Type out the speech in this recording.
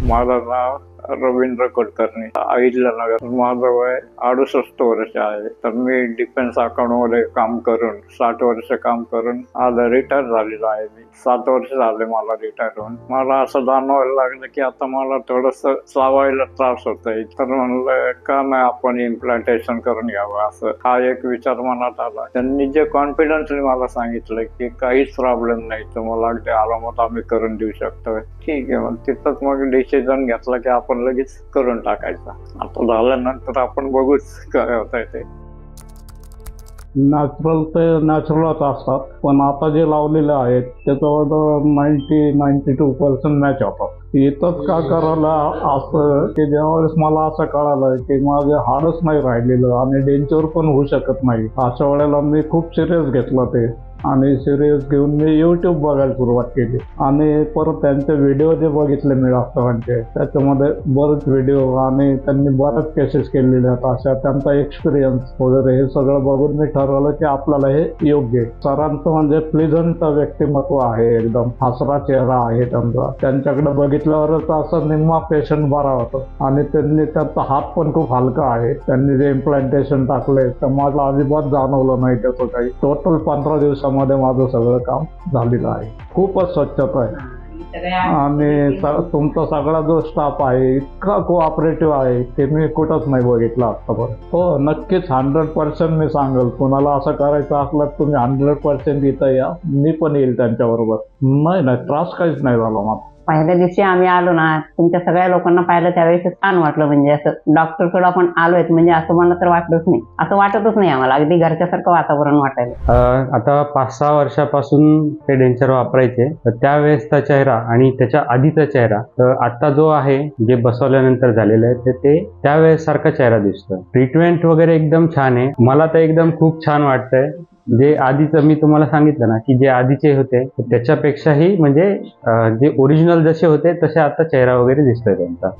माझं नाव रवींद्र कुलकर्णी, अहिल्यानगर. माझं वय 68 वर्ष आहे. तर मी डिफेन्स अकाउंट मध्ये काम करून 60 वर्ष काम करून आता रिटायर झालेलो आहे. मी 7 वर्ष झाले मला रिटायर होऊन. मला असं जाणवायला लागलं की आता मला थोडस चावायला त्रास होतोय. तर म्हणलं का नाही आपण इम्प्लांटेशन करून घ्यावं, असं हा एक विचार मनात आला. त्यांनी जे कॉन्फिडन्सली मला सांगितलं की काहीच प्रॉब्लेम नाही, तुम्हाला अगदी आरामात आम्ही करून देऊ शकतो. ठीक आहे, मग तिथंच मग डिसिजन घेतला की आपण लगेच करून टाकायचा. आता झाल्यानंतर आपण बघूच काय होतंय ते. नॅचरल ते नॅचरलच असतात, पण आता जे लावलेले आहेत त्याच्यावर 92% मॅच होतात. इथंच का करायला असं की ज्यावेळेस मला असं कळालं की माझे हाडच नाही राहिलेलं आणि डेंचर पण होऊ शकत नाही, अशा वेळेला मी खूप सिरियस घेतलं ते. आणि सिरियस घेऊन मी यूट्यूब बघायला सुरुवात केली आणि परत त्यांचे व्हिडिओ जे बघितले मी डॉक्टरांचे, त्याच्यामध्ये बरेच व्हिडिओ आणि त्यांनी बऱ्याच केसेस केलेले आहेत अशा, त्यांचा एक्सपिरियन्स वगैरे हे सगळं बघून मी ठरवलं की आपल्याला हे योग्य आहे. सरांचं म्हणजे प्लेझंट व्यक्तिमत्व आहे, एकदम हसरा चेहरा आहे त्यांचा. त्यांच्याकडे बघितल्यावरच असं निम्मा पेशंट बरा होतो. आणि त्यांनी त्यांचा हात पण खूप हलका आहे. त्यांनी जे इम्प्लांटेशन टाकले तर मला अजिबात जाणवलं नाही त्याचं काही. टोटल 15 दिवसामध्ये माझं सगळं काम झालेलं आहे. खूपच स्वच्छता आहे आणि तुमचा सगळा जो स्टाफ आहे इतका कोऑपरेटिव्ह आहे ते मी कुठंच नाही बघितलं आतापर्यंत. हो, नक्कीच 100% मी सांगेल. कुणाला असं करायचं असलं तर तुम्ही 100% इथं या, मी पण येईल त्यांच्याबरोबर. नाही, त्रास काहीच नाही झाला मला. पहिल्या दिवशी आम्ही आलो ना, तुमच्या सगळ्या लोकांना पाहिलं त्यावेळेस छान वाटलं. म्हणजे असं डॉक्टरकडे आपण आलोय म्हणजे असं मला तर वाटतच नाही, असं वाटतच नाही आम्हाला. अगदी घरच्यासारखं वातावरण वाटायला. आता 5-6 वर्षापासून ते डेंचर वापरायचे, तर त्यावेळेसचा चेहरा आणि त्याच्या आधीचा चेहरा, तर आता जो आहे जे बसवल्यानंतर झालेलं आहे ते त्यावेळेस सारखा चेहरा दिसतोय. ट्रीटमेंट वगैरे एकदम छान आहे. मला तर एकदम खूप छान वाटतंय. जे आधीचं मी तुम्हाला सांगितलं ना की जे आधीचे होते त्याच्यापेक्षाही म्हणजे जे ओरिजिनल जसे होते तसे आता चेहरा वगैरे दिसतोय त्यांचा.